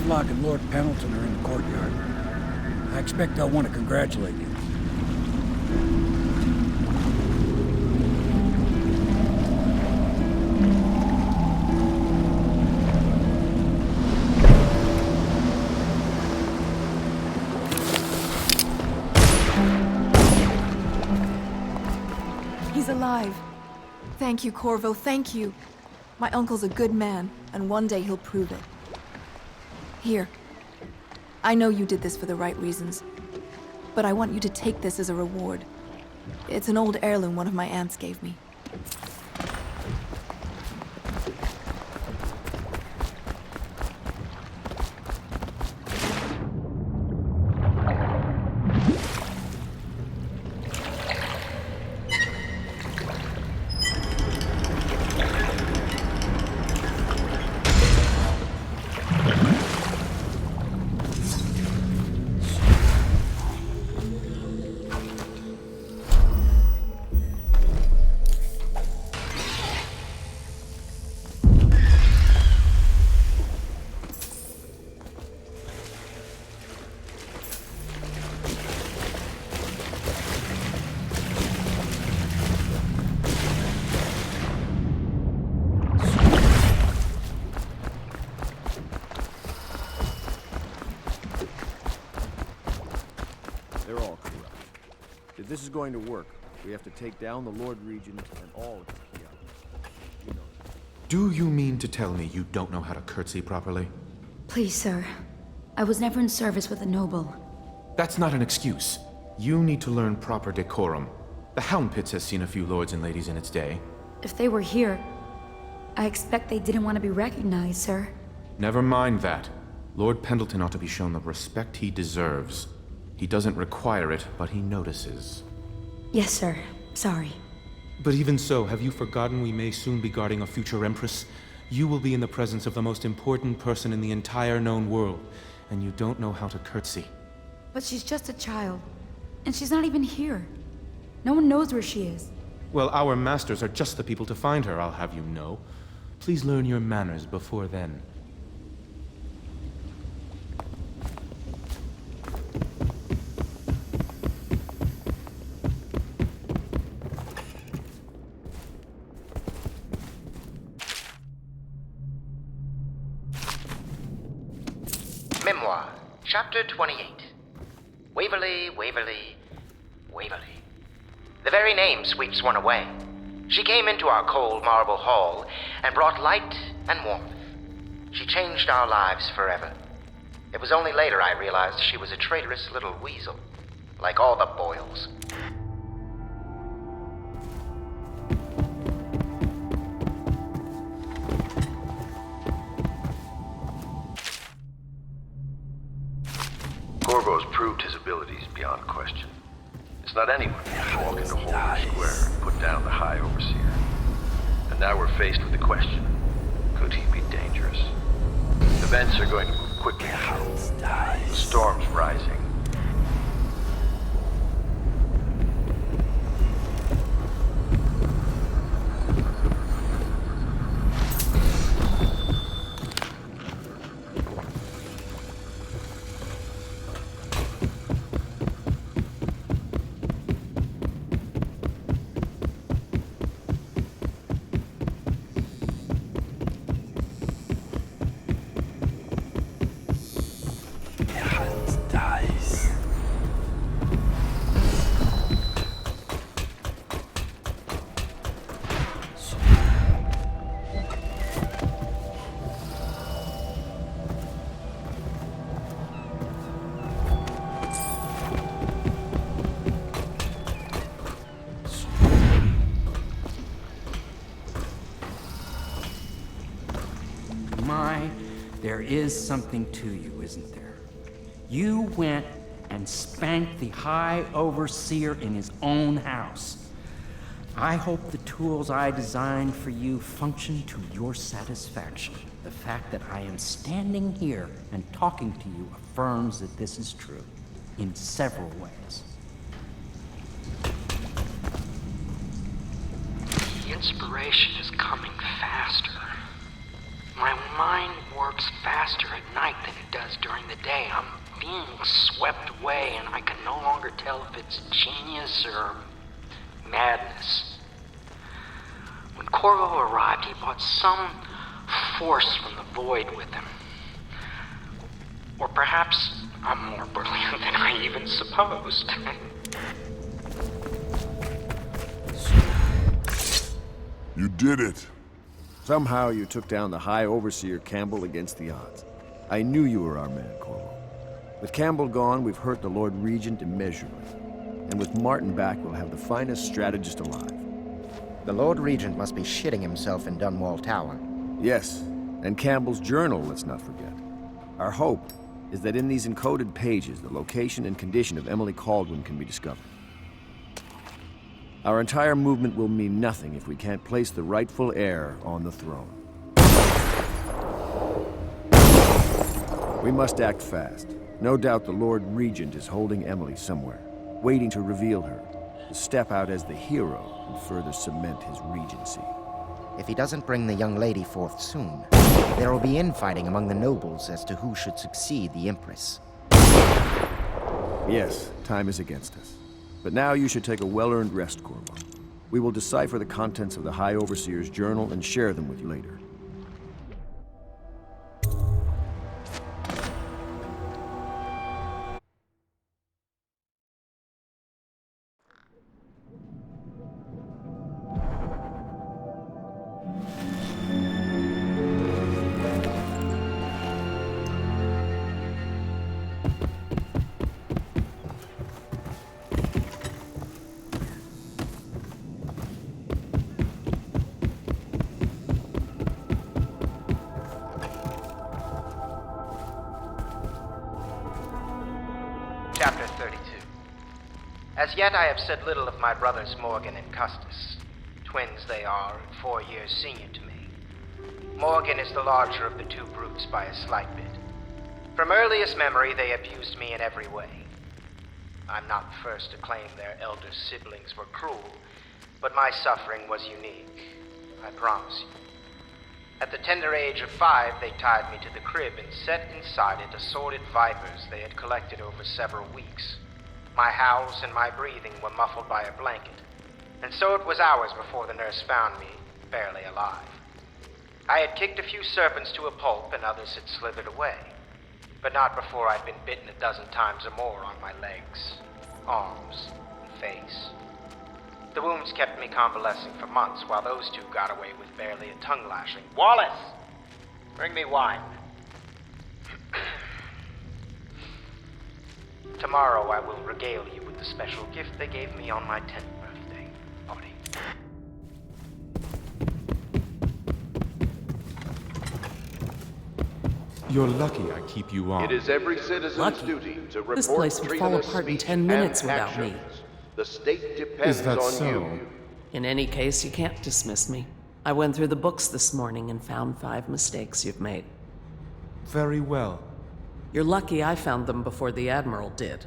Havelock and Lord Pendleton are in the courtyard. I expect they'll want to congratulate you. He's alive. Thank you, Corvo, thank you. My uncle's a good man, and one day he'll prove it. Here. I know you did this for the right reasons, but I want you to take this as a reward. It's an old heirloom one of my aunts gave me. They're all corrupt. If this is going to work, we have to take down the Lord Regent and all of his Kiai. You know. Do you mean to tell me you don't know how to curtsy properly? Please, sir. I was never in service with a noble. That's not an excuse. You need to learn proper decorum. The Hound Pits has seen a few lords and ladies in its day. If they were here, I expect they didn't want to be recognized, sir. Never mind that. Lord Pendleton ought to be shown the respect he deserves. He doesn't require it, but he notices. Yes, sir. Sorry. But even so, have you forgotten we may soon be guarding a future Empress? You will be in the presence of the most important person in the entire known world, and you don't know how to curtsy. But she's just a child, and she's not even here. No one knows where she is. Well, our masters are just the people to find her, I'll have you know. Please learn your manners before then. Memoir, Chapter 28. Waverly, Waverly, Waverly. The very name sweeps one away. She came into our cold marble hall and brought light and warmth. She changed our lives forever. It was only later I realized she was a traitorous little weasel, like all the Boyles. Corvo's proved his abilities beyond question. It's not anyone who can walk into Holden Square and put down the High Overseer. And now we're faced with the question, could he be dangerous? Events are going to move quickly. The storm's rising. There is something to you, isn't there? You went and spanked the High Overseer in his own house. I hope the tools I designed for you function to your satisfaction. The fact that I am standing here and talking to you affirms that this is true, in several ways. The inspiration is coming faster. My mind works faster at night than it does during the day. I'm being swept away, and I can no longer tell if it's genius or madness. When Corvo arrived, he brought some force from the void with him. Or perhaps I'm more brilliant than I even supposed. You did it. Somehow you took down the High Overseer Campbell against the odds. I knew you were our man, Corvo. With Campbell gone, we've hurt the Lord Regent immeasurably. And with Martin back, we'll have the finest strategist alive. The Lord Regent must be shitting himself in Dunwall Tower. Yes, and Campbell's journal, let's not forget. Our hope is that in these encoded pages, the location and condition of Emily Kaldwin can be discovered. Our entire movement will mean nothing if we can't place the rightful heir on the throne. We must act fast. No doubt the Lord Regent is holding Emily somewhere, waiting to reveal her, to step out as the hero and further cement his regency. If he doesn't bring the young lady forth soon, there will be infighting among the nobles as to who should succeed the Empress. Yes, time is against us. But now you should take a well-earned rest, Corvo. We will decipher the contents of the High Overseer's journal and share them with you later. Chapter 32. As yet I have said little of my brothers Morgan and Custis. Twins they are, and 4 years senior to me. Morgan is the larger of the two brutes by a slight bit. From earliest memory they abused me in every way. I'm not the first to claim their elder siblings were cruel, but my suffering was unique, I promise you. At the tender age of 5, they tied me to the crib and set inside it assorted vipers they had collected over several weeks. My howls and my breathing were muffled by a blanket, and so it was hours before the nurse found me, barely alive. I had kicked a few serpents to a pulp and others had slithered away, but not before I'd been bitten a dozen times or more on my legs, arms, and face. The wounds kept me convalescing for months, while those two got away with barely a tongue lashing. Wallace! Bring me wine. Tomorrow I will regale you with the special gift they gave me on my 10th birthday party. You're lucky I keep you on. It is every citizen's Lucky? duty to report This place would fall treasonous apart in speech 10 minutes and without me. actions. The state depends Is that on so? you. In any case, you can't dismiss me. I went through the books this morning and found 5 mistakes you've made. Very well. You're lucky I found them before the Admiral did.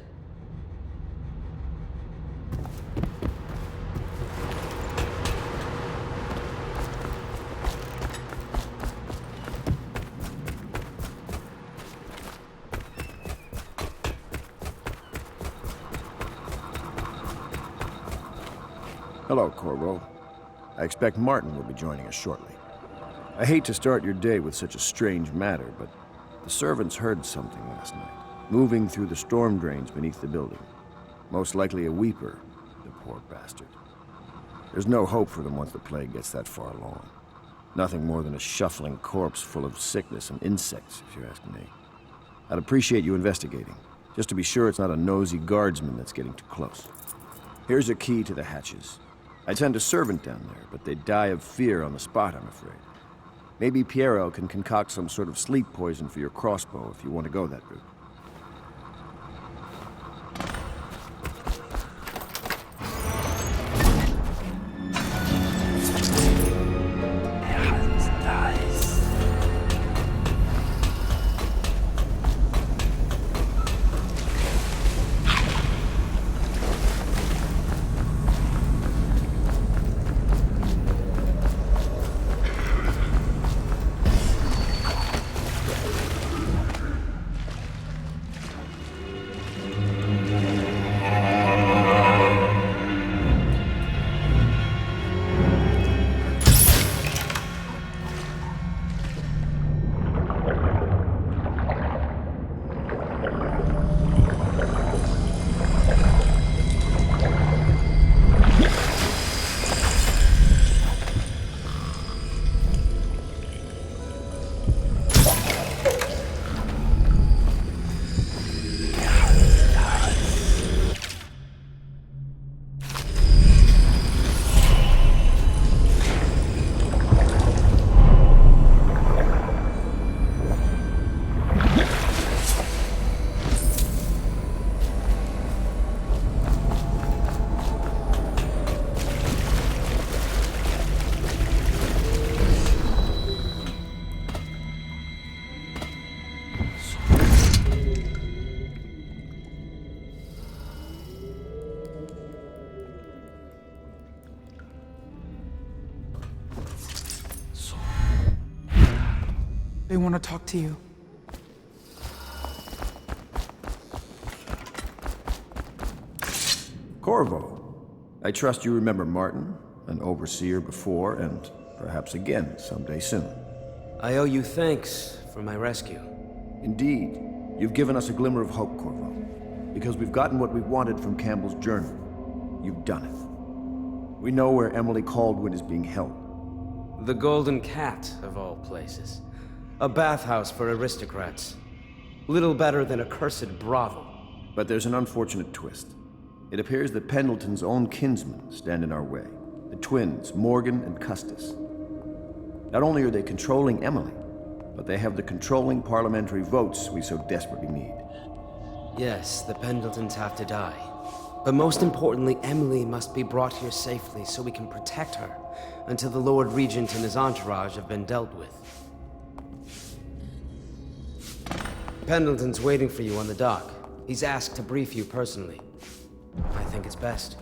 Hello, Corvo. I expect Martin will be joining us shortly. I hate to start your day with such a strange matter, but the servants heard something last night, moving through the storm drains beneath the building. Most likely a weeper, the poor bastard. There's no hope for them once the plague gets that far along. Nothing more than a shuffling corpse full of sickness and insects, if you ask me. I'd appreciate you investigating, just to be sure it's not a nosy guardsman that's getting too close. Here's a key to the hatches. I sent a servant down there, but they'd die of fear on the spot, I'm afraid. Maybe Piero can concoct some sort of sleep poison for your crossbow if you want to go that route. They want to talk to you. Corvo, I trust you remember Martin, an overseer before, and perhaps again someday soon. I owe you thanks for my rescue. Indeed, you've given us a glimmer of hope, Corvo. Because we've gotten what we wanted from Campbell's journal. You've done it. We know where Emily Caldwin is being held. The Golden Cat, of all places. A bathhouse for aristocrats. Little better than a cursed brothel. But there's an unfortunate twist. It appears that Pendleton's own kinsmen stand in our way. The twins, Morgan and Custis. Not only are they controlling Emily, but they have the controlling parliamentary votes we so desperately need. Yes, the Pendletons have to die. But most importantly, Emily must be brought here safely so we can protect her until the Lord Regent and his entourage have been dealt with. Pendleton's waiting for you on the dock. He's asked to brief you personally. I think it's best.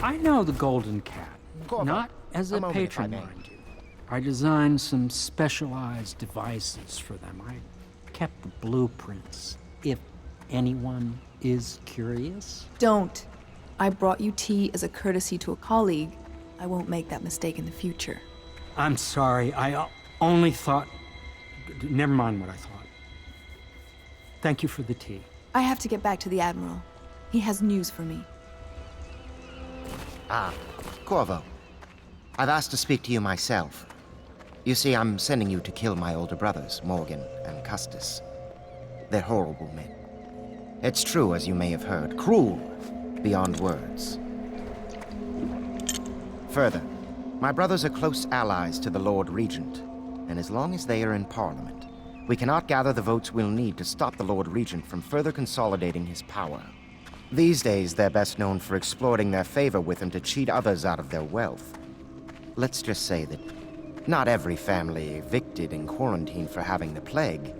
I know the Golden Cat. Not as a patron, mind you. I designed some specialized devices for them. I kept the blueprints, if anyone is curious. Don't. I brought you tea as a courtesy to a colleague. I won't make that mistake in the future. I'm sorry, I only thought... Never mind what I thought. Thank you for the tea. I have to get back to the Admiral. He has news for me. Corvo. I've asked to speak to you myself. You see, I'm sending you to kill my older brothers, Morgan and Custis. They're horrible men. It's true, as you may have heard, cruel beyond words. Further, my brothers are close allies to the Lord Regent, and as long as they are in Parliament, we cannot gather the votes we'll need to stop the Lord Regent from further consolidating his power. These days, they're best known for exploiting their favor with him to cheat others out of their wealth. Let's just say that not every family evicted and quarantined for having the plague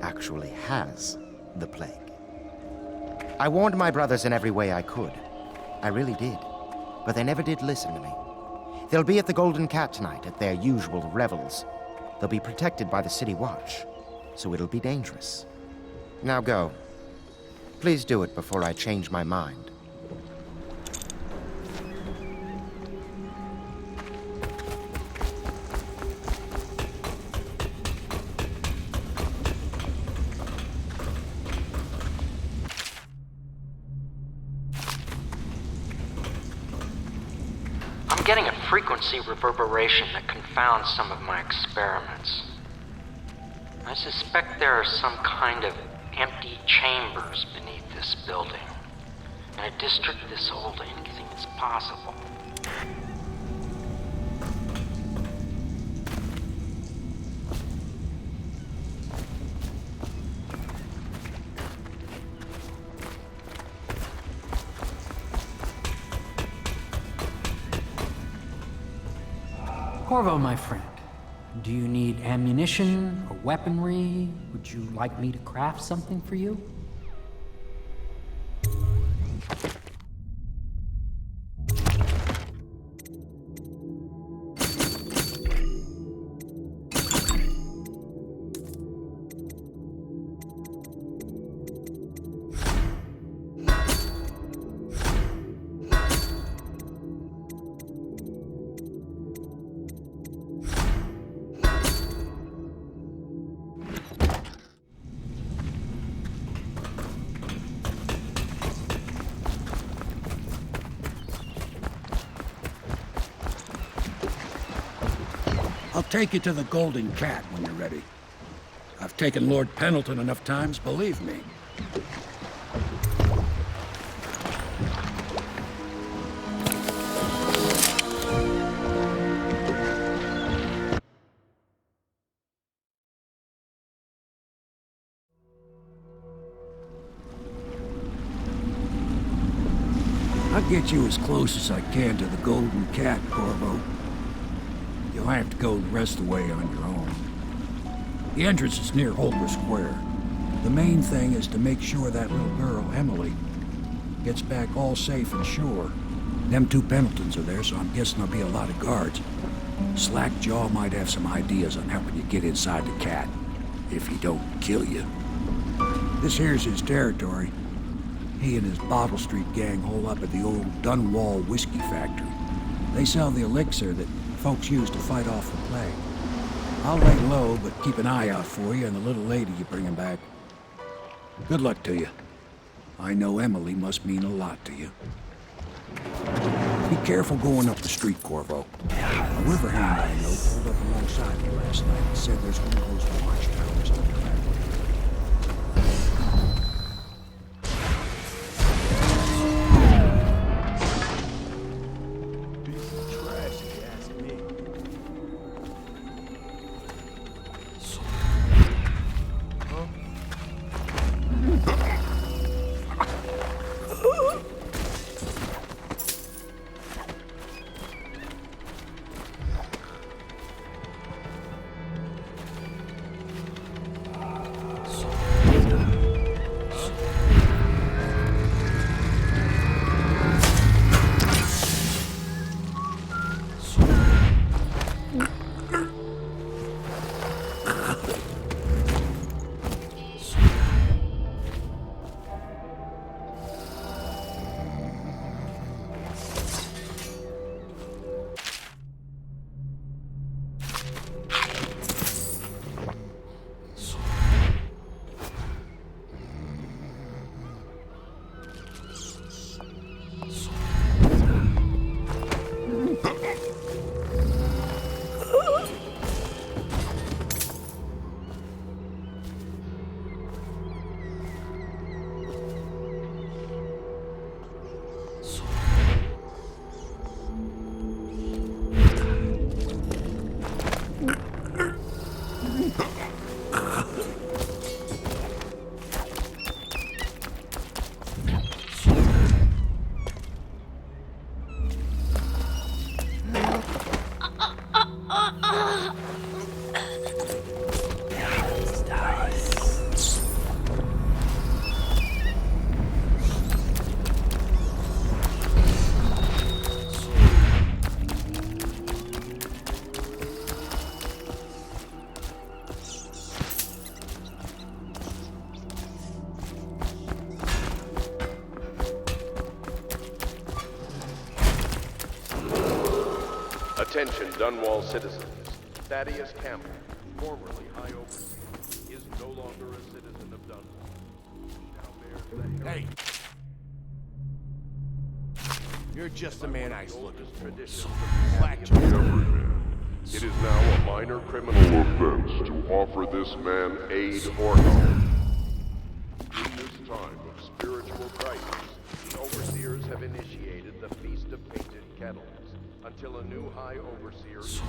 actually has the plague. I warned my brothers in every way I could. I really did. But they never did listen to me. They'll be at the Golden Cat tonight at their usual revels. They'll be protected by the City Watch, so it'll be dangerous. Now go. Please do it before I change my mind. I'm getting a frequency reverberation that confounds some of my experiments. I suspect there are some kind of empty chambers beneath this building. In a district this old, anything is possible. Corvo, my friend, do you need ammunition or weaponry? Would you like me to craft something for you? I'll take you to the Golden Cat when you're ready. I've taken Lord Pendleton enough times, believe me. I'll get you as close as I can to the Golden Cat, Corvo. You'll have to go the rest of the way on your own. The entrance is near Holbrook Square. The main thing is to make sure that little girl, Emily, gets back all safe and sure. Them two Pendletons are there, so I'm guessing there'll be a lot of guards. Slackjaw might have some ideas on helping you get inside the cat, if he don't kill you. This here's his territory. He and his Bottle Street gang hole up at the old Dunwall whiskey factory. They sell the elixir that folks use to fight off the plague. I'll lay low, but keep an eye out for you and the little lady you bring him back. Good luck to you. I know Emily must mean a lot to you. Be careful going up the street, Corvo. A river hand I know pulled up alongside me last night and said there's one of those watchtowers on the track. Attention, Dunwall citizens. Thaddeus Campbell, formerly High Overseer, is no longer a citizen of Dunwall. Hey! You're just the man I was looking for. Everyman. It is now a minor criminal offense to offer this man aid or help. In this time of spiritual crisis, the Overseers have initiated the Feast of Painted Kettles until a new High Overseer is...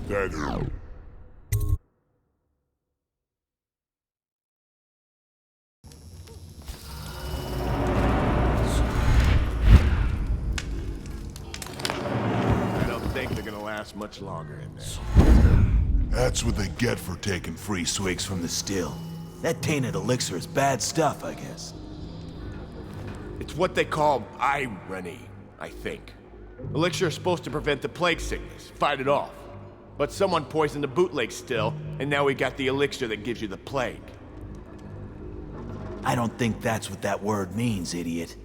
That... I don't think they're gonna last much longer in there. That's what they get for taking free swigs from the still. That tainted elixir is bad stuff, I guess. It's what they call irony, I think. Elixir is supposed to prevent the plague sickness, fight it off. But someone poisoned the bootleg still, and now we got the elixir that gives you the plague. I don't think that's what that word means, idiot.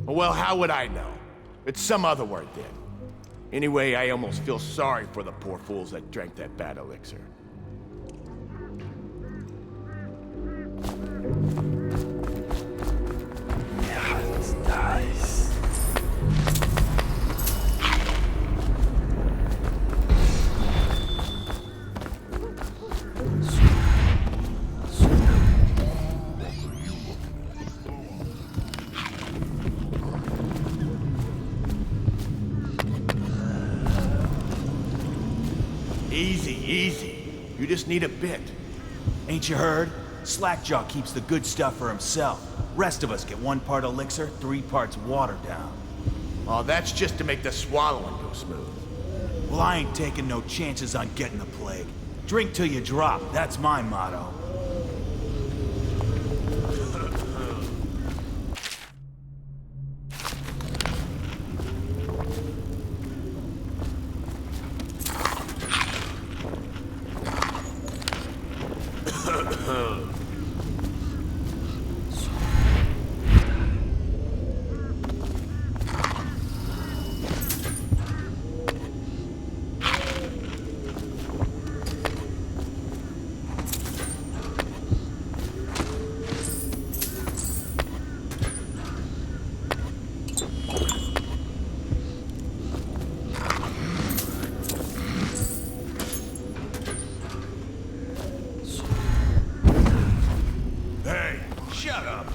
Well, how would I know? It's some other word then. Anyway, I almost feel sorry for the poor fools that drank that bad elixir. Nice. Easy, easy. You just need a bit. Ain't you heard? Slackjaw keeps the good stuff for himself. Rest of us get 1 part elixir, 3 parts water down. Oh, that's just to make the swallowing go smooth. Well, I ain't taking no chances on getting the plague. Drink till you drop, that's my motto. Shut up!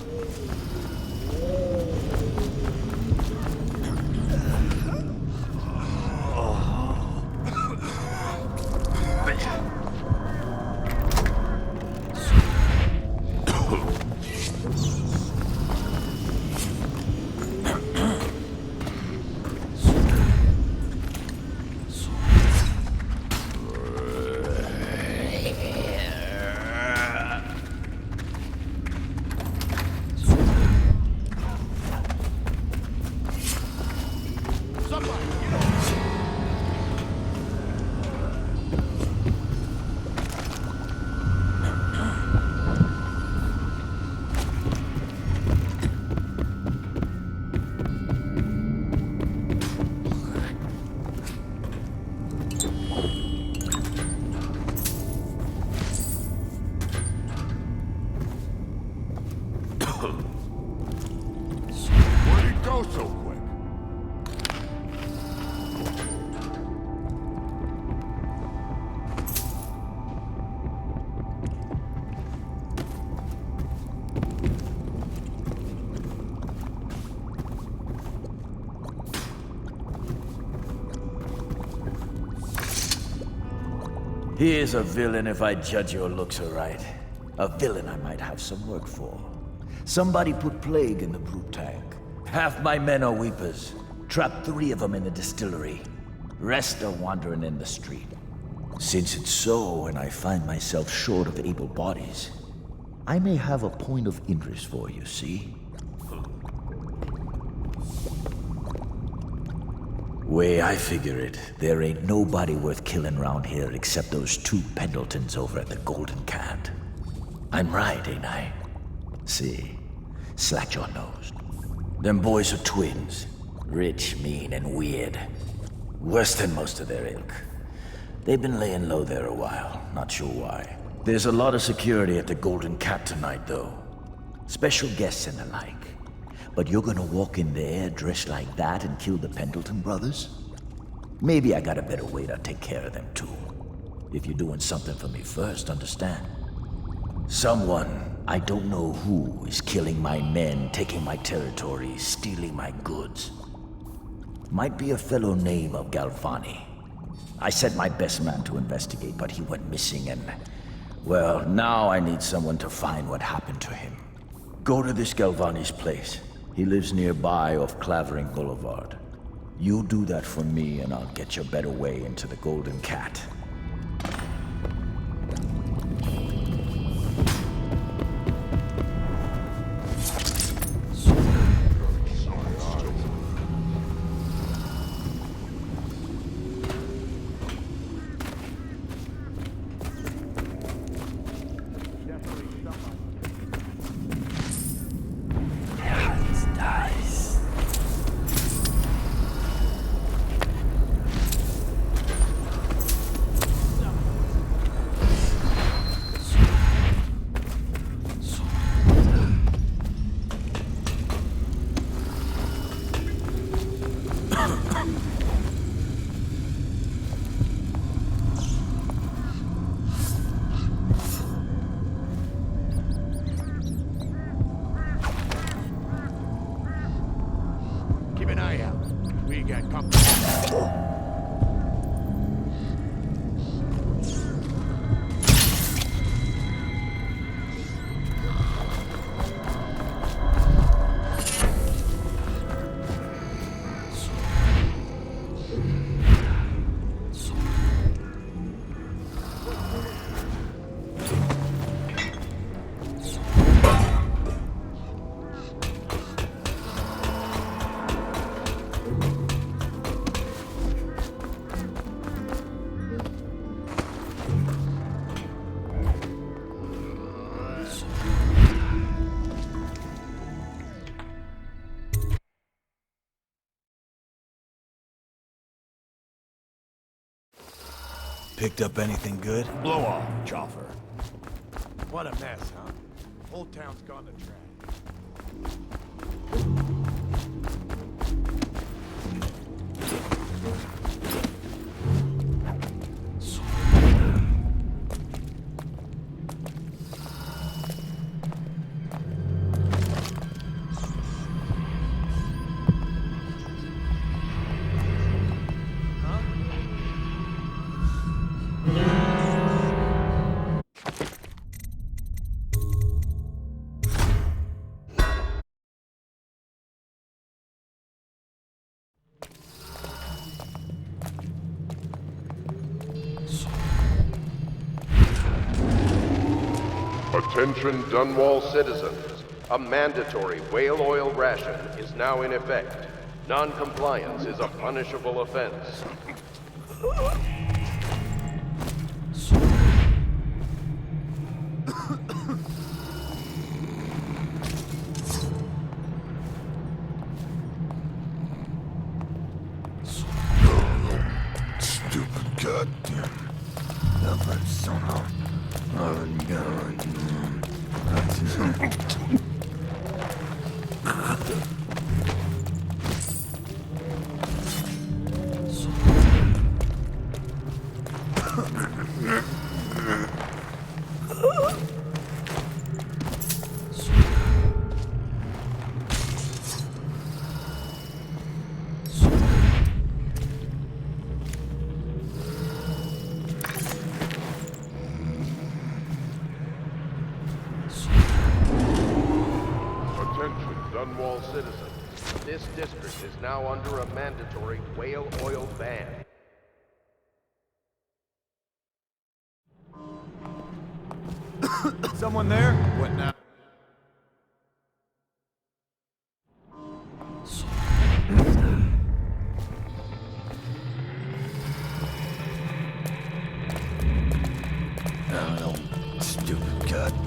Where'd he go so quick? He is a villain if I judge your looks aright. A villain I might have some work for. Somebody put plague in the brute tank. Half my men are weepers. Trapped 3 of them in the distillery. Rest are wandering in the street. Since it's so, and I find myself short of able bodies, I may have a point of interest for you, see? Way I figure it, there ain't nobody worth killing round here except those 2 Pendletons over at the Golden Cat. I'm right, ain't I? See, Slackjaw knows. Them boys are twins. Rich, mean, and weird. Worse than most of their ilk. They've been laying low there a while, not sure why. There's a lot of security at the Golden Cat tonight, though. Special guests and the like. But you're gonna walk in there dressed like that and kill the Pendleton brothers? Maybe I got a better way to take care of them, too. If you're doing something for me first, understand? Someone, I don't know who, is killing my men, taking my territory, stealing my goods. Might be a fellow named of Galvani. I sent my best man to investigate, but he went missing and... Well, now I need someone to find what happened to him. Go to this Galvani's place. He lives nearby off Clavering Boulevard. You do that for me and I'll get you a better way into the Golden Cat. Keep an eye out. We got company. Picked up anything good? Blow off, Choffer. What a mess, huh? Whole town's gone to trash. Attention Dunwall citizens. A mandatory whale oil ration is now in effect. Non-compliance is a punishable offense. Stupid goddamn. Never son of. Dunwall citizens, this district is now under a mandatory whale oil ban. Someone there? What now? No, stupid goddamn.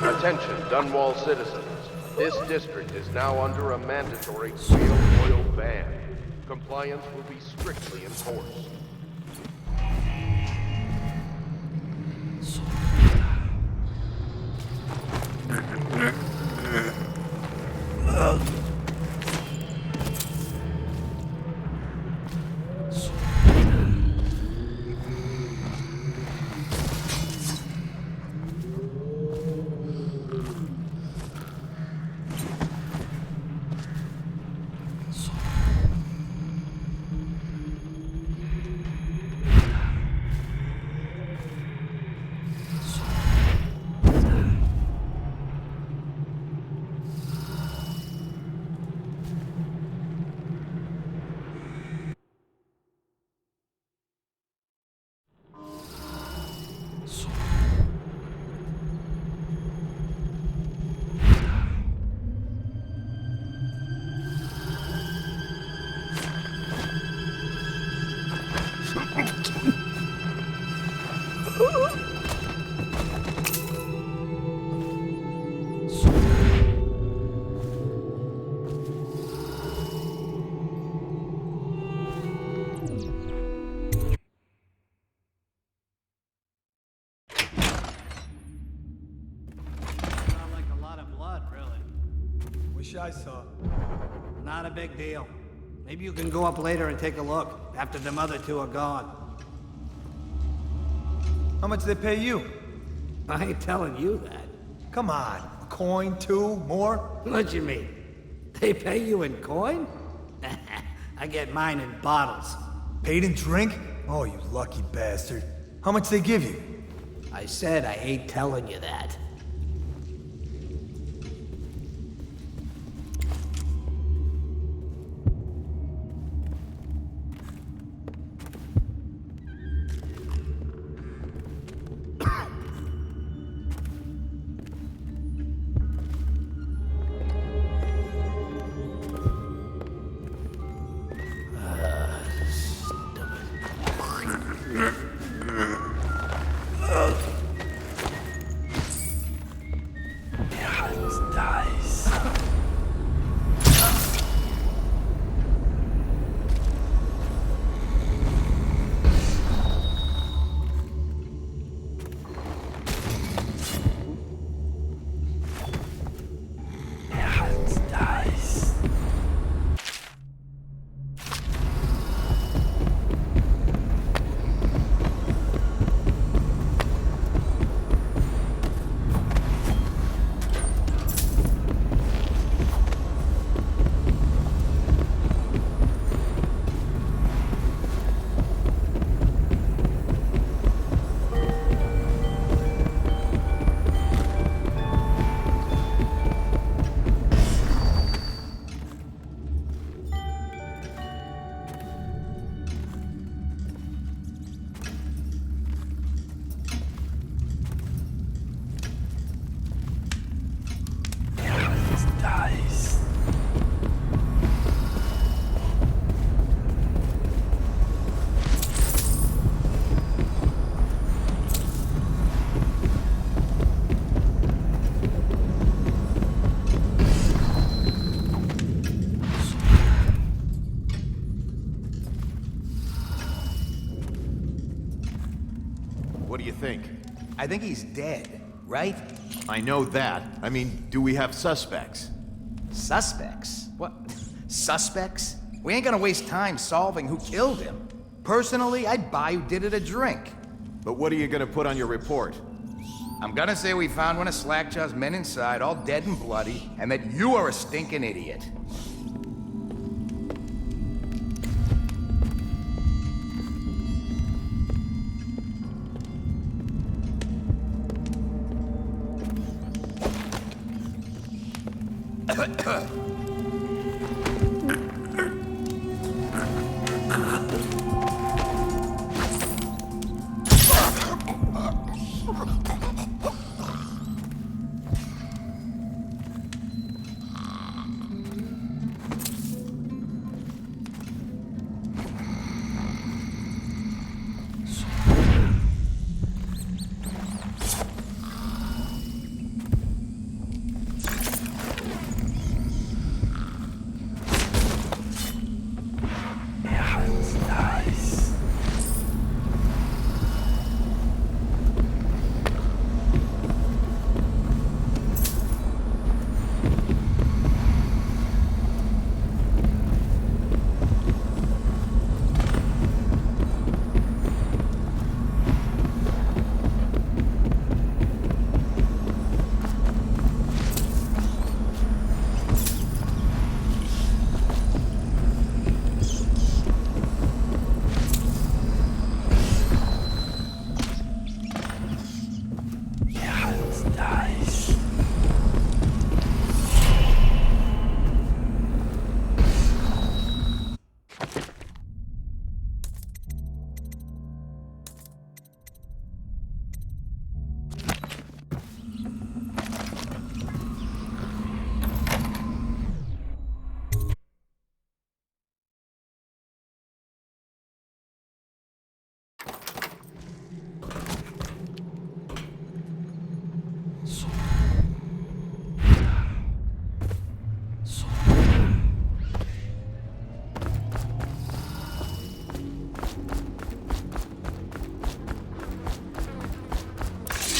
Attention, Dunwall citizens. This district is now under a mandatory whale oil ban. Compliance will be strictly enforced. Wish I saw. Not a big deal. Maybe you can go up later and take a look, after them other two are gone. How much they pay you? I ain't telling you that. Come on, a coin, two, more? What you mean? They pay you in coin? I get mine in bottles. Paid in drink? Oh, you lucky bastard. How much they give you? I said I ain't telling you that. What do you think? I think he's dead, right? I know that. I mean, do we have suspects? Suspects? What? Suspects? We ain't gonna waste time solving who killed him. Personally, I'd buy who did it a drink. But what are you gonna put on your report? I'm gonna say we found one of Slackjaw's men inside, all dead and bloody, and that you are a stinking idiot.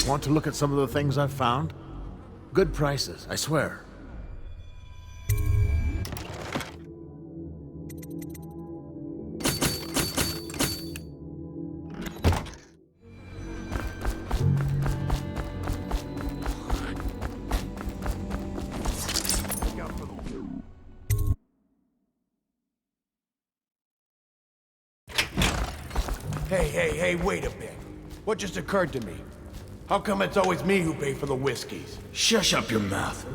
Want to look at some of the things I've found? Good prices, I swear. Hey, wait a bit. What just occurred to me? How come it's always me who pay for the whiskeys? Shush up your mouth.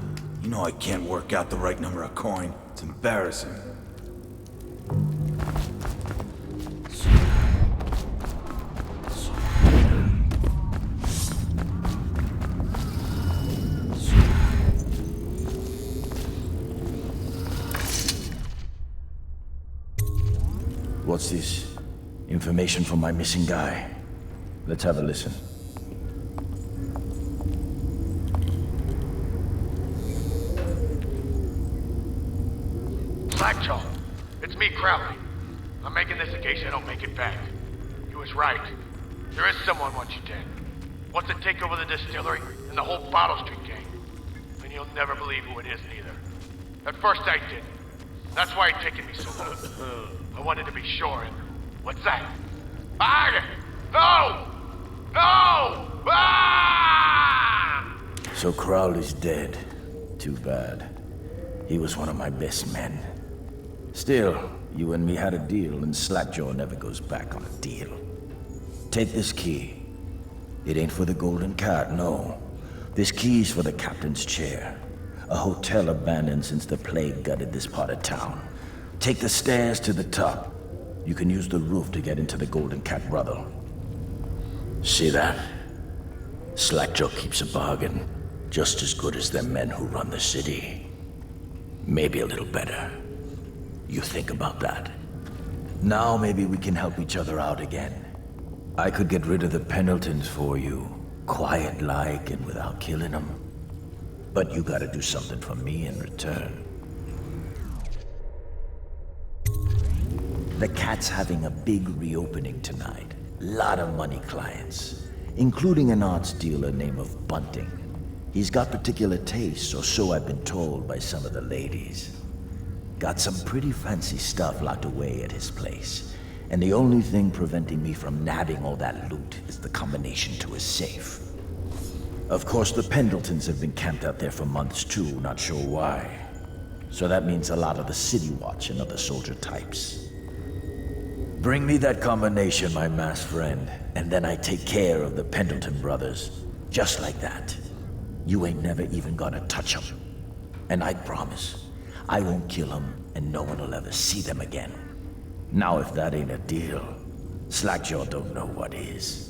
You know I can't work out the right number of coin. It's embarrassing. What's this? Information from my missing guy. Let's have a listen. Slackjaw, it's me, Crowley. I'm making this in case I don't make it back. He was right. There is someone wants you dead. Wants to take over the distillery and the whole Bottle Street gang. And you'll never believe who it is neither. At first I didn't. That's why it's taken me so long. I wanted to be sure, and what's that? No! No! Ah! So Crowley's dead. Too bad. He was one of my best men. Still, you and me had a deal, and Slackjaw never goes back on a deal. Take this key. It ain't for the Golden Cat, no. This key's for the captain's chair. A hotel abandoned since the plague gutted this part of town. Take the stairs to the top. You can use the roof to get into the Golden Cat brothel. See that? Slackjaw keeps a bargain, just as good as the men who run the city. Maybe a little better. You think about that. Now maybe we can help each other out again. I could get rid of the Pendletons for you, quiet-like and without killing them. But you gotta do something for me in return. The Cat's having a big reopening tonight. Lot of money clients, including an arts dealer named of Bunting. He's got particular tastes, or so I've been told by some of the ladies. Got some pretty fancy stuff locked away at his place, and the only thing preventing me from nabbing all that loot is the combination to his safe. Of course, the Pendletons have been camped out there for months too, not sure why. So that means a lot of the City Watch and other soldier types. Bring me that combination, my masked friend, and then I take care of the Pendleton brothers. Just like that. You ain't never even gonna touch them. And I promise, I won't kill them, and no one will ever see them again. Now if that ain't a deal, Slackjaw don't know what is.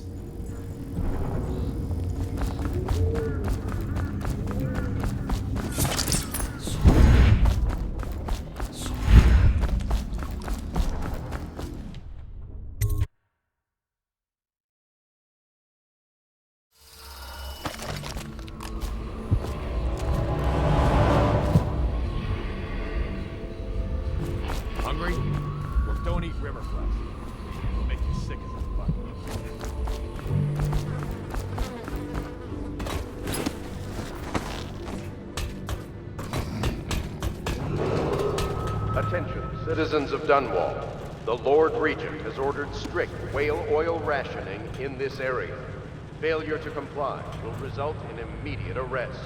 Hungry? Well, don't eat river flesh. It'll make you sick as a fuck. Attention, citizens of Dunwall. The Lord Regent has ordered strict whale oil rationing in this area. Failure to comply will result in immediate arrest.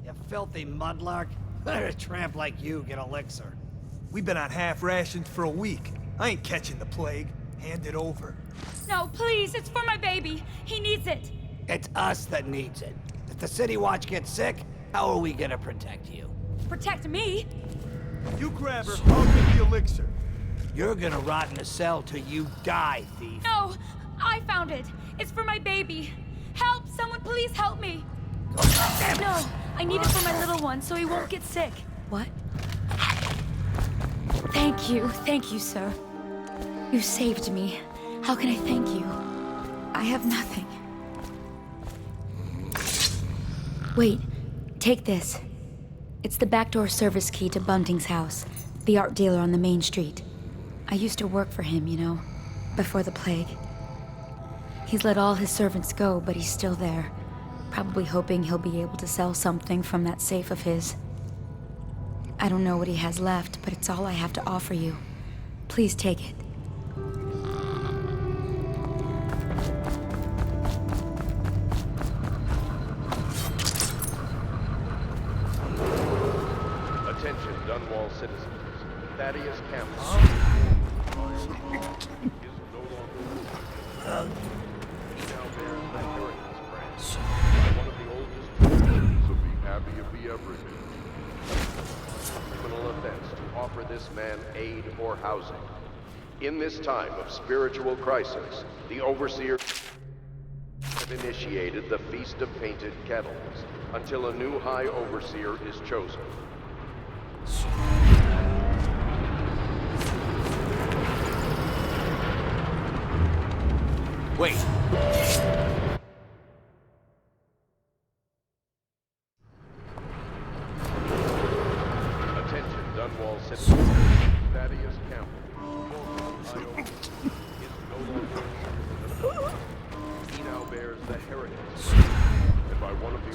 You filthy mudlark. Let a tramp like you get elixir. We've been on half rations for a week. I ain't catching the plague. Hand it over. No, please, it's for my baby. He needs it. It's us that needs it. If the City Watch gets sick, how are we gonna protect you? Protect me? You grab her, I'll get the elixir. You're gonna rot in a cell till you die, thief. No, I found it. It's for my baby. Help! Someone please help me. No, I need it for my little one so he won't get sick. What? Thank you, sir. You saved me. How can I thank you? I have nothing. Wait, take this. It's the backdoor service key to Bunting's house, the art dealer on the main street. I used to work for him, you know, before the plague. He's let all his servants go, but he's still there, probably hoping he'll be able to sell something from that safe of his. I don't know what he has left, but it's all I have to offer you. Please take it. Attention, Dunwall citizens. Thaddeus Campbell is no longer he now bears the heritage branch by one of the oldest traditions of the Abbey of the Everyman. Criminal offense to offer this man aid or housing. In this time of spiritual crisis, the Overseer have initiated the Feast of Painted Kettles until a new High Overseer is chosen. Wait. Attention, Dunwall citizens. Thaddeus Campbell, former is no longer he now bears the heritage, and by one of the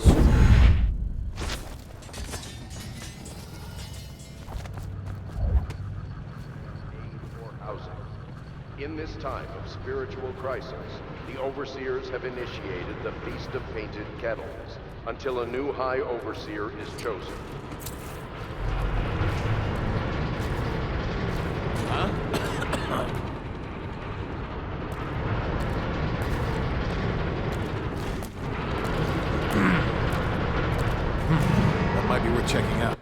old housing. In this time of spiritual crisis, the Overseers have initiated the Feast of Painted Kettles until a new High Overseer is chosen. That might be worth checking out.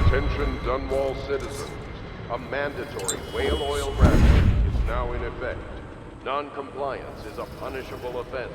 Attention Dunwall citizens. A mandatory whale oil ration is now in effect. Non-compliance is a punishable offense.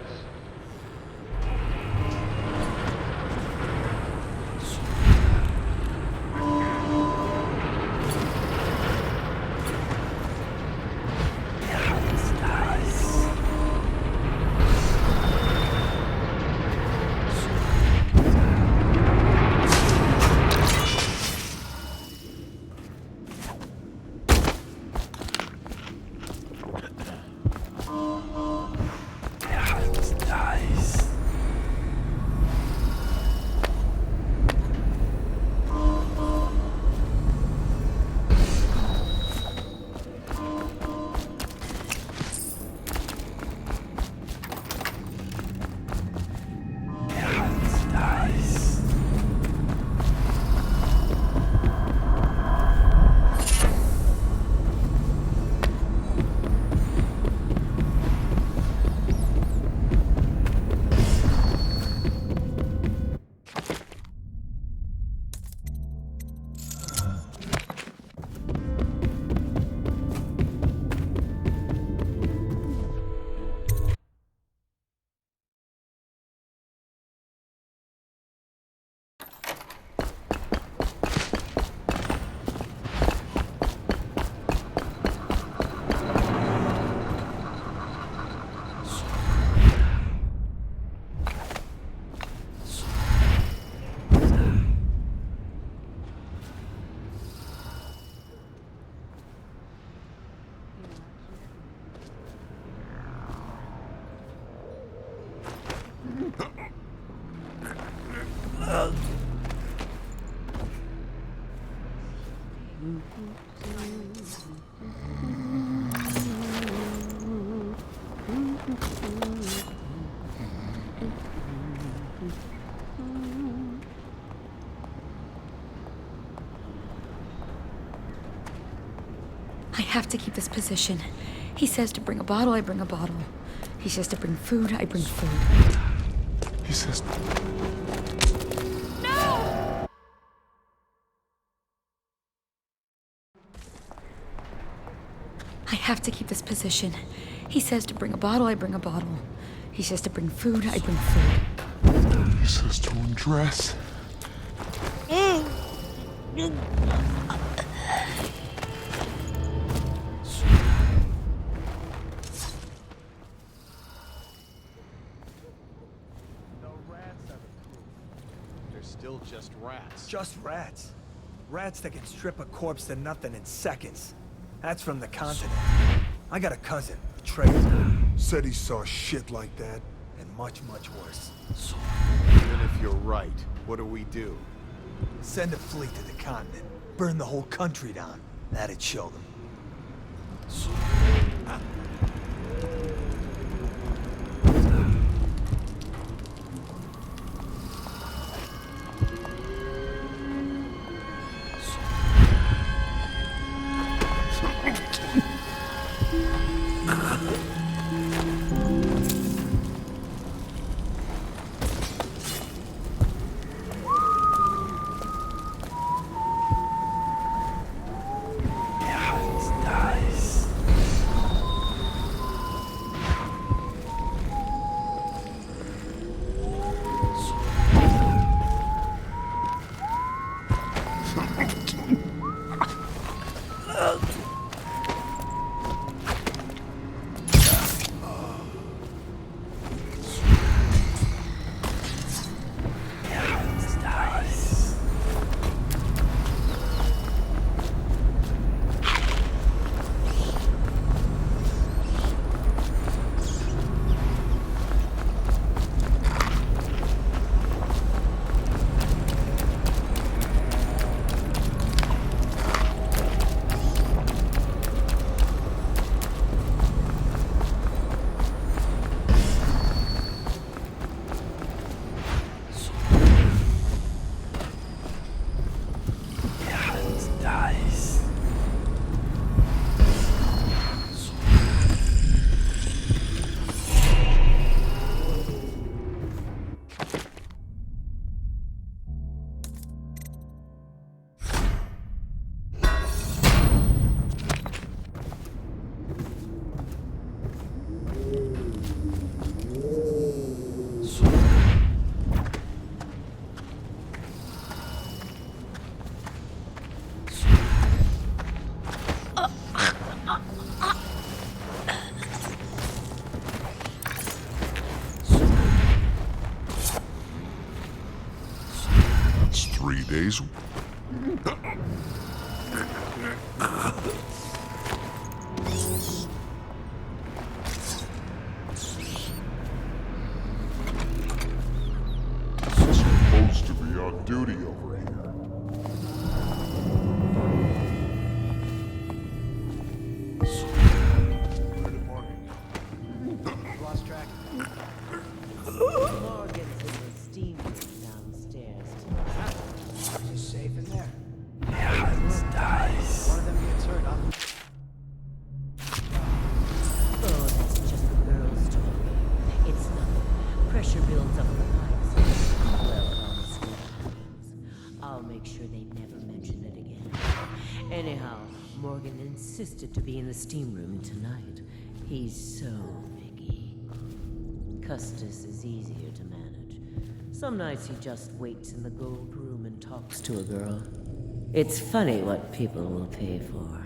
I have to keep this position. He says to bring a bottle, I bring a bottle. He says to bring food, I bring food. He says... I have to keep this position. He says to bring a bottle, I bring a bottle. He says to bring food, I bring food. He says to undress. They're still just rats. Just rats? Rats that can strip a corpse to nothing in seconds. That's from the continent. I got a cousin, a trader. Said he saw shit like that, and much, much worse. Even if you're right, what do we do? Send a fleet to the continent. Burn the whole country down. That'd show them. It's 3 days. Supposed to be on duty over here. Lost track. Morgan's in the steam room downstairs tonight. Is it safe in there? It's nice. One of them gets hurt, huh? Oh, that's just the girl's story. It's nothing. Pressure builds up the pipes. Well, honestly, I'll make sure they never mention it again. Anyhow, Morgan insisted to be in the steam room tonight. He's so picky. Custis is easier to manage. Some nights he just waits in the gold room and talks to a girl. It's funny what people will pay for.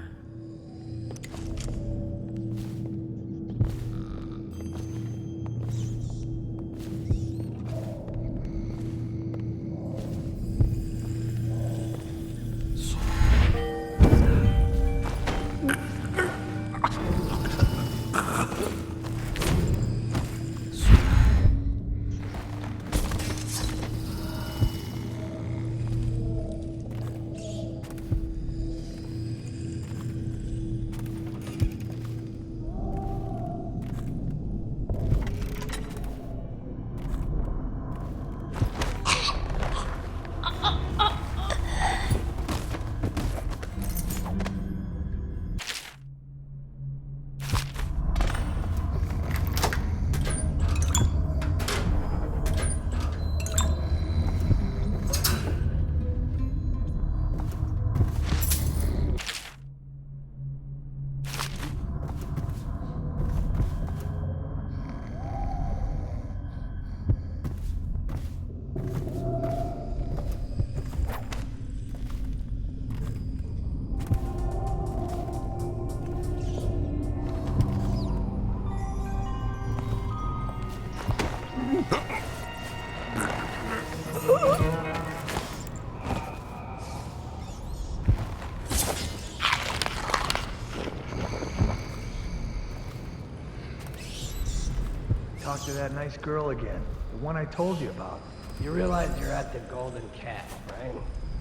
Talk to that nice girl again. The one I told you about. You realize you're at the Golden Cat, right?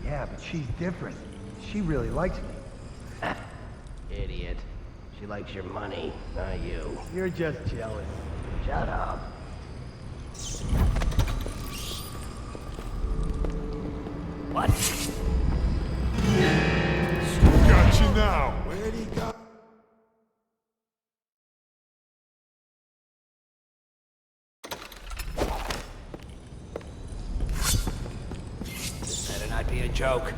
Yeah, but she's different. She really likes me. Idiot. She likes your money, not you. You're just jealous. Shut up. What? Got you now. Where'd he go? This better not be a joke.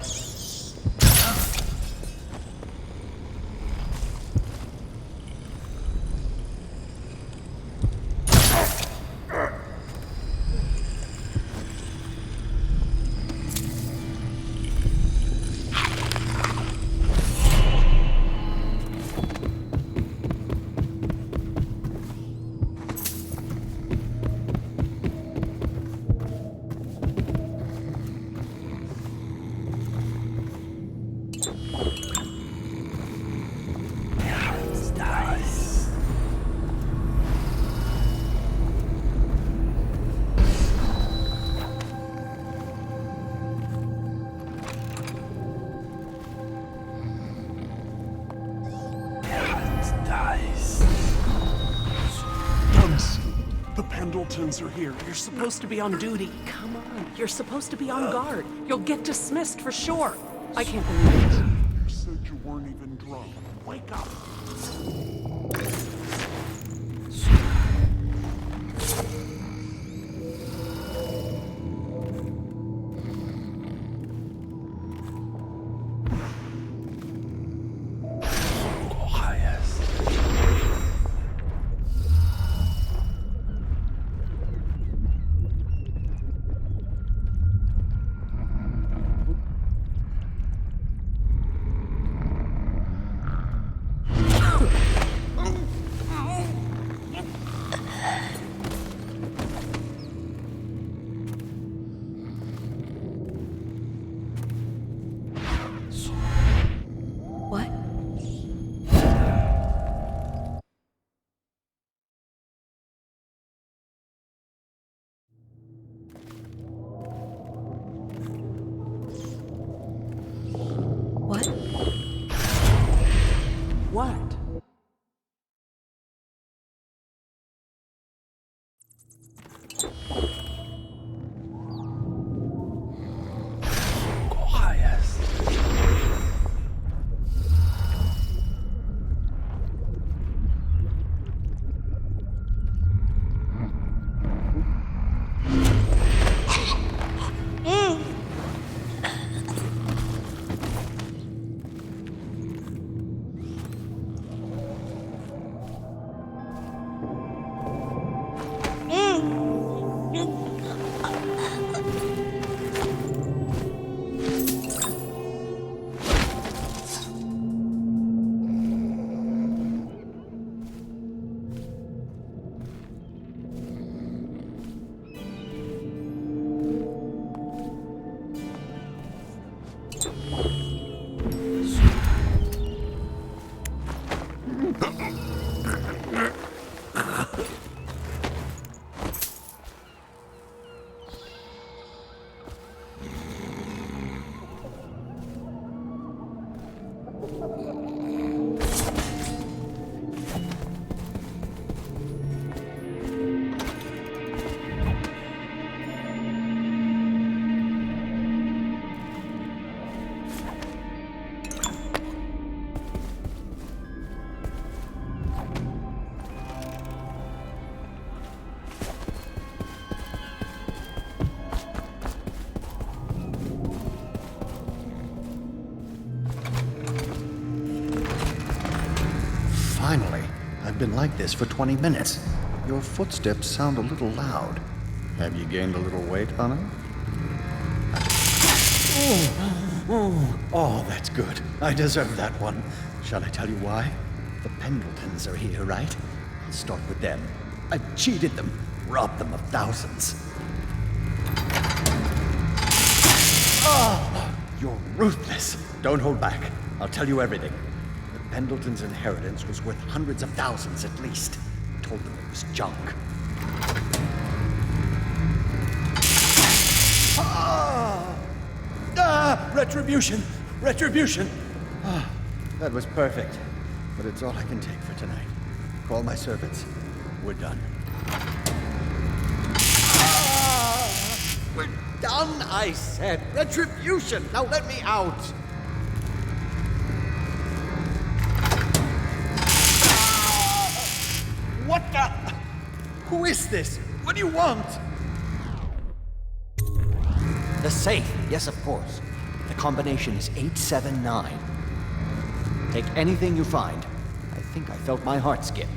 The Pendletons are here. You're supposed to be on duty. Come on. You're supposed to be on guard. You'll get dismissed for sure. I can't believe it. You said you weren't even drunk. Wake up. What? What? What? Finally. I've been like this for 20 minutes. Your footsteps sound a little loud. Have you gained a little weight, honey? Oh, that's good. I deserve that one. Shall I tell you why? The Pendletons are here, right? I'll start with them. I've cheated them. robbed them of thousands. Oh, you're ruthless. Don't hold back. I'll tell you everything. The Pendleton's inheritance was worth hundreds of thousands at least. Told them it was junk. Retribution! Retribution! Ah, that was perfect. But it's all I can take for tonight. Call my servants. We're done. We're done, I said. Retribution! Now let me out! What the? Who is this? What do you want? The safe. Yes, of course. The combination is 879. Take anything you find. I think I felt my heart skip.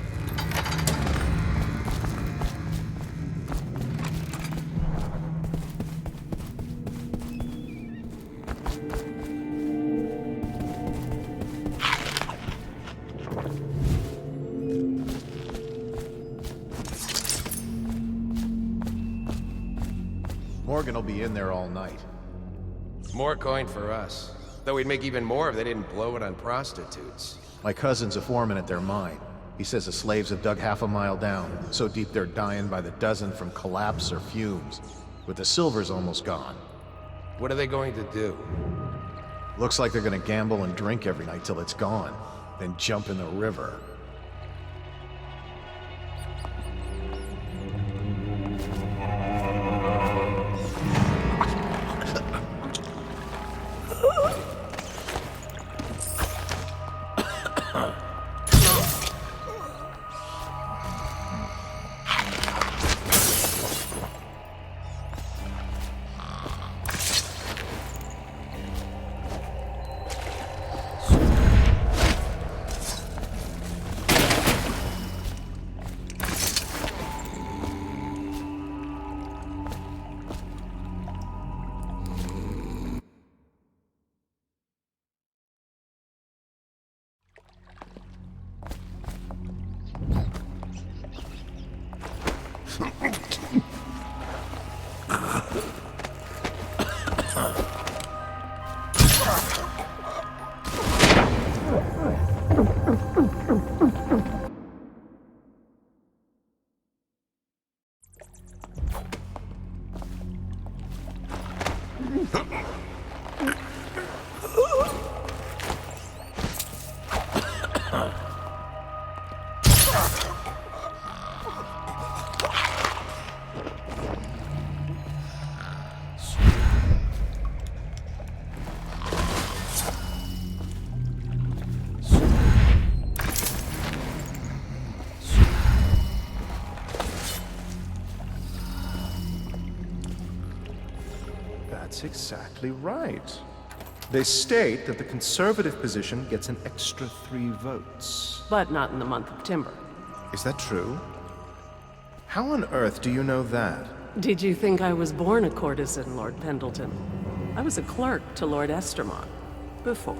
Morgan will be in there all night. More coin for us. Though we'd make even more if they didn't blow it on prostitutes. My cousin's a foreman at their mine. He says the slaves have dug half a mile down, so deep they're dying by the dozen from collapse or fumes. But the silver's almost gone. What are they going to do? Looks like they're gonna gamble and drink every night till it's gone, then jump in the river. That's exactly right. They state that the conservative position gets an extra 3 votes. But not in the month of Timber. Is that true? How on earth do you know that? Did you think I was born a courtesan, Lord Pendleton? I was a clerk to Lord Estermont. Before.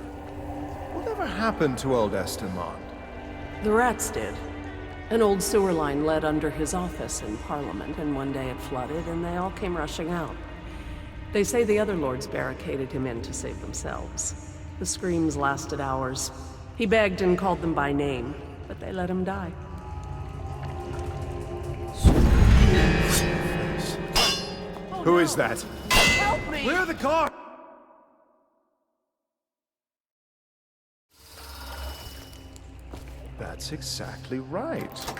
Whatever happened to old Estermont? The rats did. An old sewer line led under his office in Parliament, and one day it flooded, and they all came rushing out. They say the other lords barricaded him in to save themselves. The screams lasted hours. He begged and called them by name, but they let him die. Who is that? Help me! Where are the guards? That's exactly right.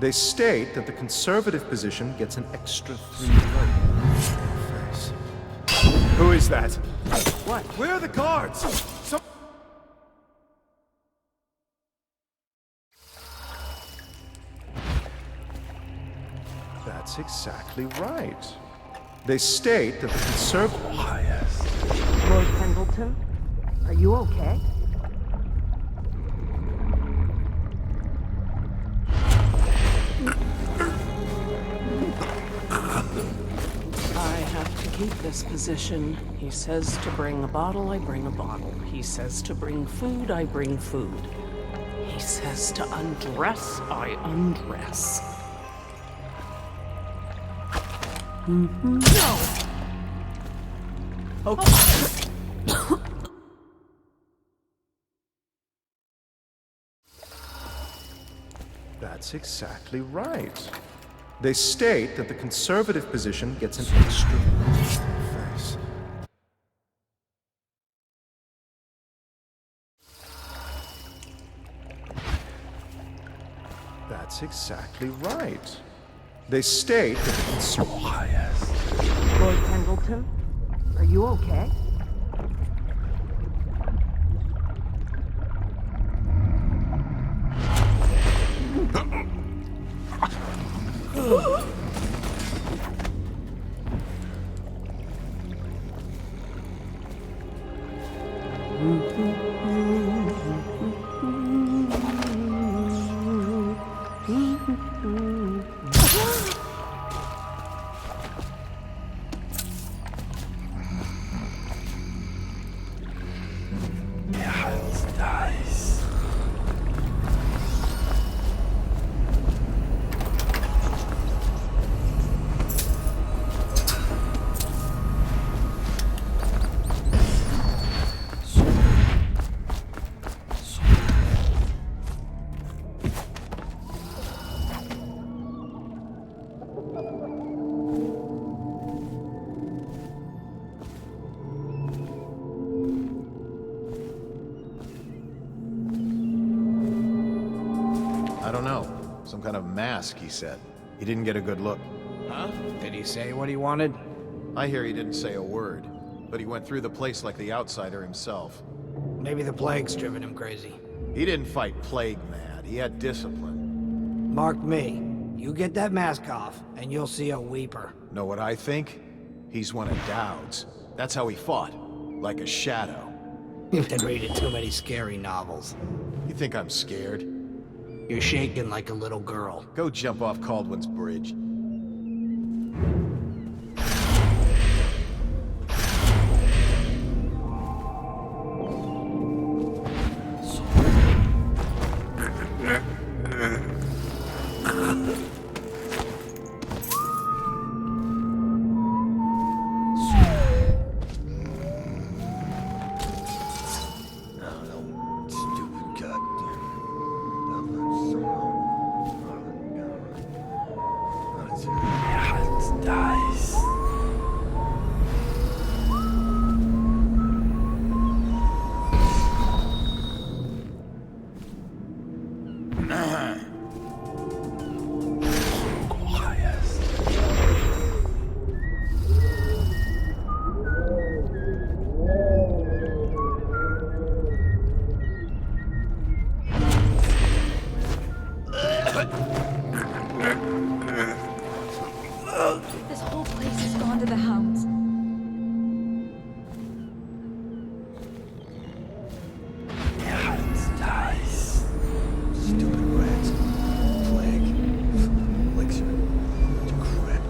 They state that the conservative position gets an extra 3 votes. Who is that? What? Where are the guards? That's exactly right. They state that the conservative... Ah, yes. Lord Pendleton, are you okay? I have to keep this position. He says to bring a bottle, I bring a bottle. He says to bring food, I bring food. He says to undress, I undress. No! Okay. That's exactly right. They state that the conservative position gets an extra face. That's exactly right. They state that the conservative... Lord Pendleton, are you okay? I don't know. Some kind of mask, he said. He didn't get a good look. Huh? Did he say what he wanted? I hear he didn't say a word, but he went through the place like the outsider himself. Maybe the plague's driven him crazy. He didn't fight plague mad. He had discipline. Mark me. You get that mask off, and you'll see a weeper. Know what I think? He's one of Dowd's. That's how he fought. Like a shadow. You've been reading too many scary novels. You think I'm scared? You're shaking like a little girl. Go jump off Caldwin's bridge. This whole place has gone to the hounds. Stupid rats. Plague. Elixir. Crap.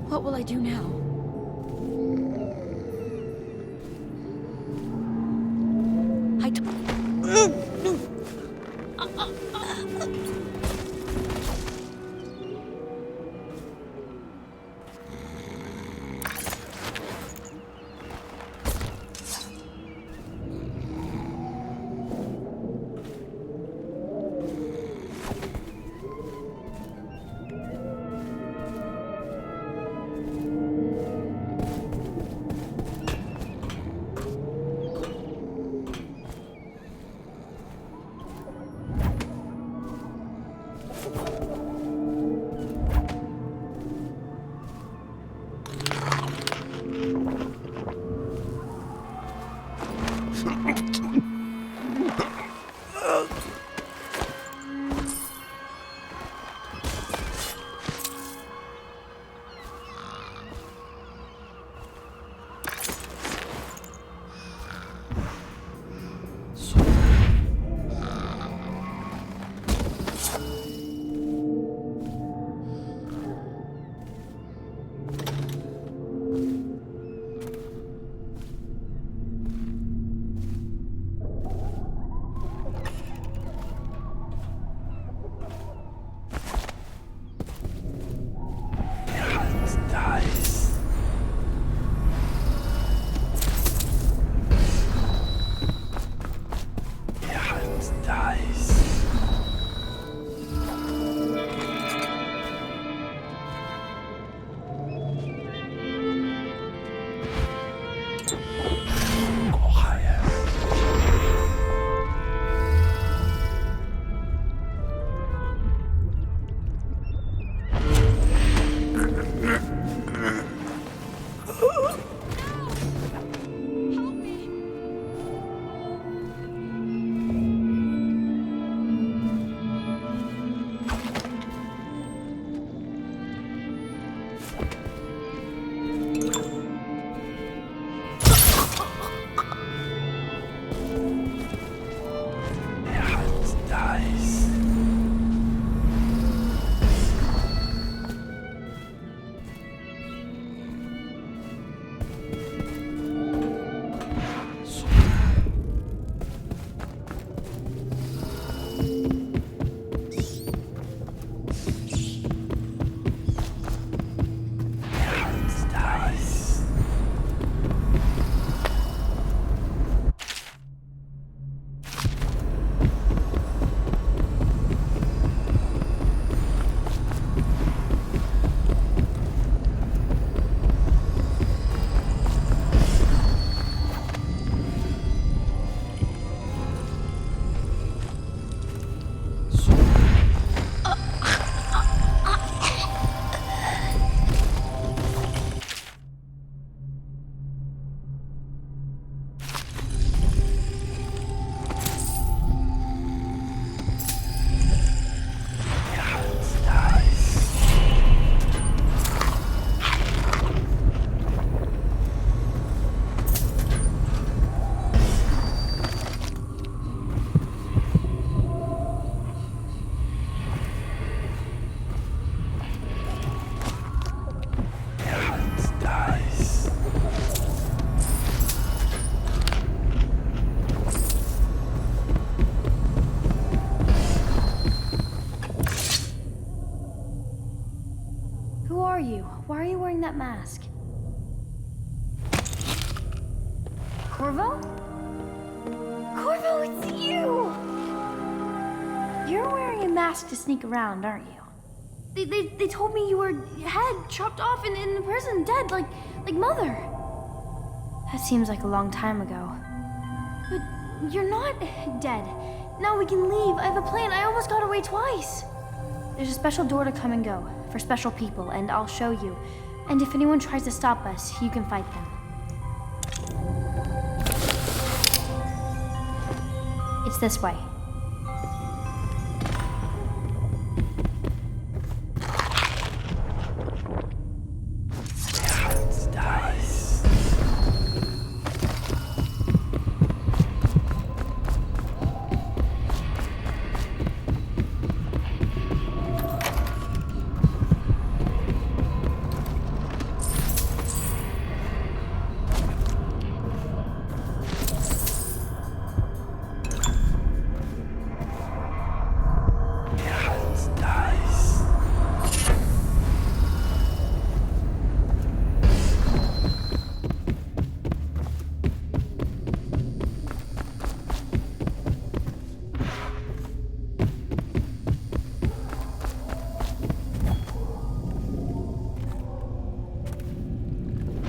What will I do now? are you? Why are you wearing that mask? Corvo? Corvo, it's you! You're wearing a mask to sneak around, aren't you? They told me you were head chopped off in the prison, dead, like Mother. That seems like a long time ago. But you're not dead. Now we can leave. I have a plan. I almost got away twice. There's a special door to come and go for special people, and I'll show you. And if anyone tries to stop us, you can fight them. It's this way.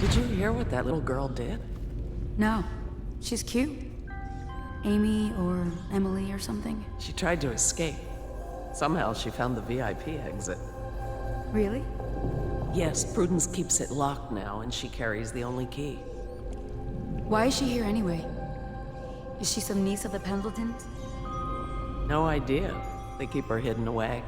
Did you hear what that little girl did? No. She's cute. Amy or Emily or something. She tried to escape. Somehow she found the VIP exit. Really? Yes, Prudence keeps it locked now, and she carries the only key. Why is she here anyway? Is she some niece of the Pendletons? No idea. They keep her hidden away.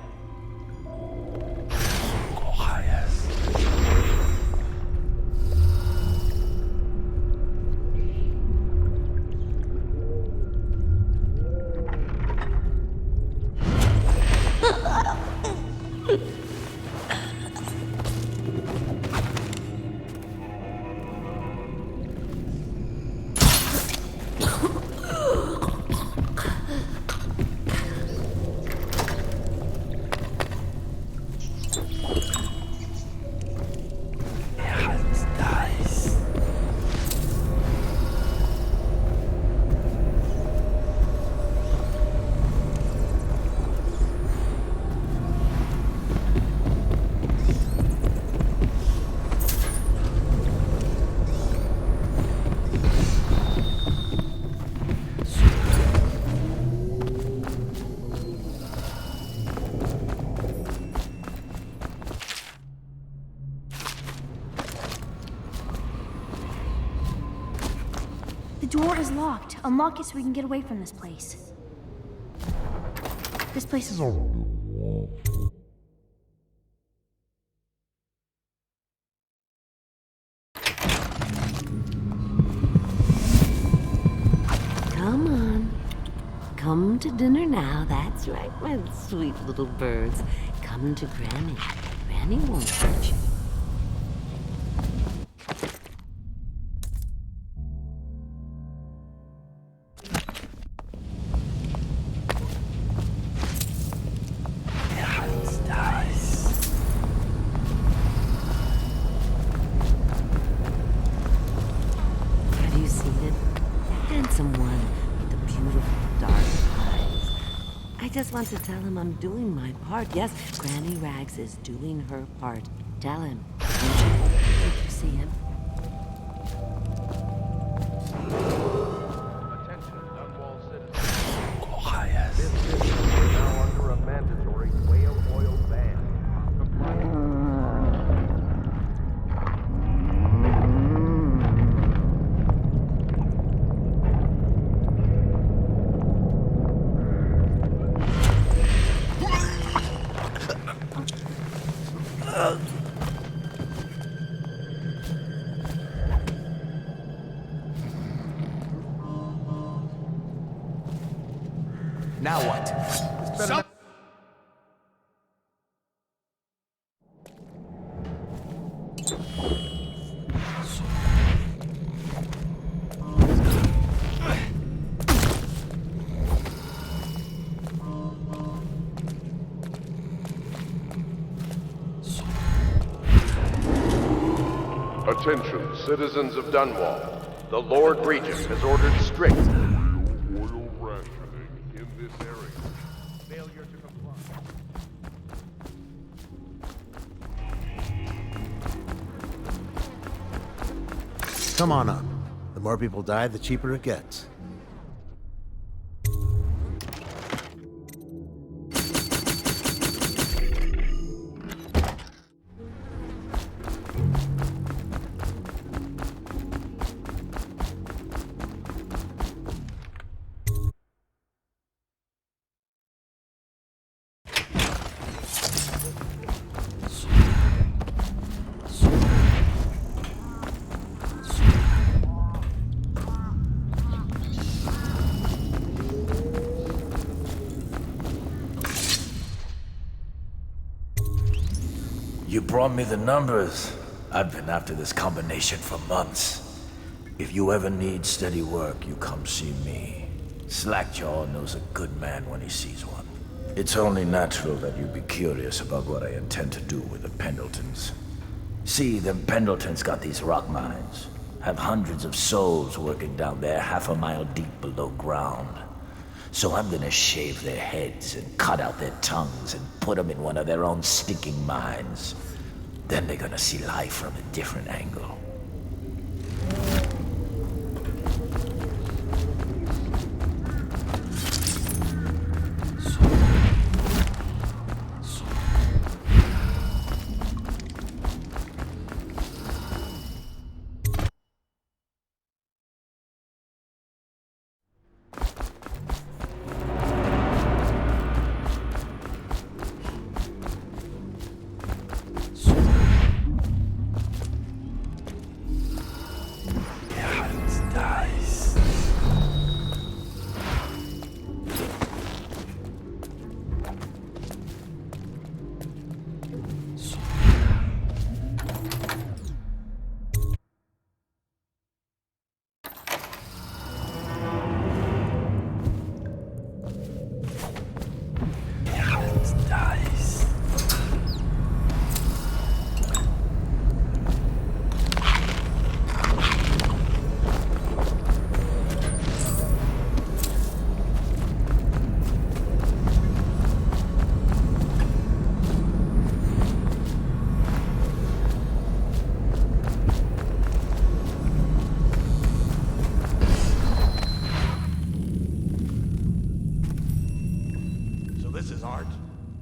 The door is locked. Unlock it so we can get away from this place. This place is... Come on. Come to dinner now. That's right, my sweet little birds. Come to Granny. Granny won't hurt you. Have you seen it? That handsome one with the beautiful dark eyes. I just want to tell him I'm doing my part. Yes, Granny Rags is doing her part. Tell him. Did you see him? Attention, Dunwall citizens. Quiet. This district is now under a mandatory whale oil ban. Now what? Attention, citizens of Dunwall. The Lord Regent has ordered strict oil rationing in this area. Failure to comply. Come on up. The more people die, the cheaper it gets. You brought me the numbers. I've been after this combination for months. If you ever need steady work, you come see me. Slackjaw knows a good man when he sees one. It's only natural that you'd be curious about what I intend to do with the Pendletons. See, them Pendletons got these rock mines. Have hundreds of souls working down there 1/2 mile deep below ground. So I'm gonna shave their heads and cut out their tongues and put them in one of their own stinking mines. Then they're gonna see life from a different angle.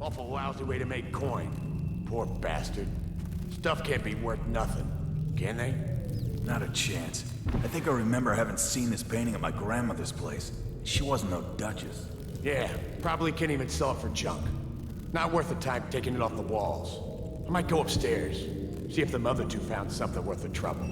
Awful lousy way to make coin. Poor bastard. Stuff can't be worth nothing, can they? Not a chance. I think I remember having seen this painting at my grandmother's place. She wasn't no duchess. Yeah, probably can't even sell it for junk. Not worth the time taking it off the walls. I might go upstairs, see if the other two found something worth the trouble.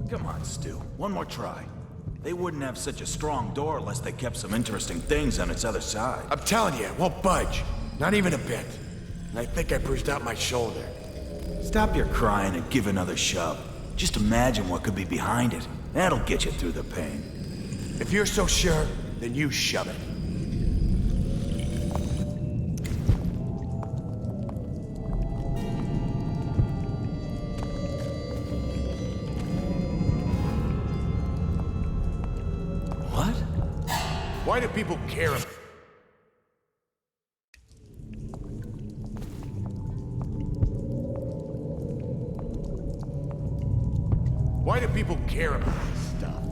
Come on, Stu. One more try. They wouldn't have such a strong door unless they kept some interesting things on its other side. I'm telling you, it won't budge. Not even a bit. And I think I bruised out my shoulder. Stop your crying and give another shove. Just imagine what could be behind it. That'll get you through the pain. If you're so sure, then you shove it. Why do people care? Why do people care about this stuff?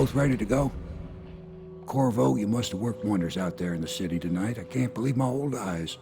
both ready to go? Corvo, you must have worked wonders out there in the city tonight. I can't believe my old eyes.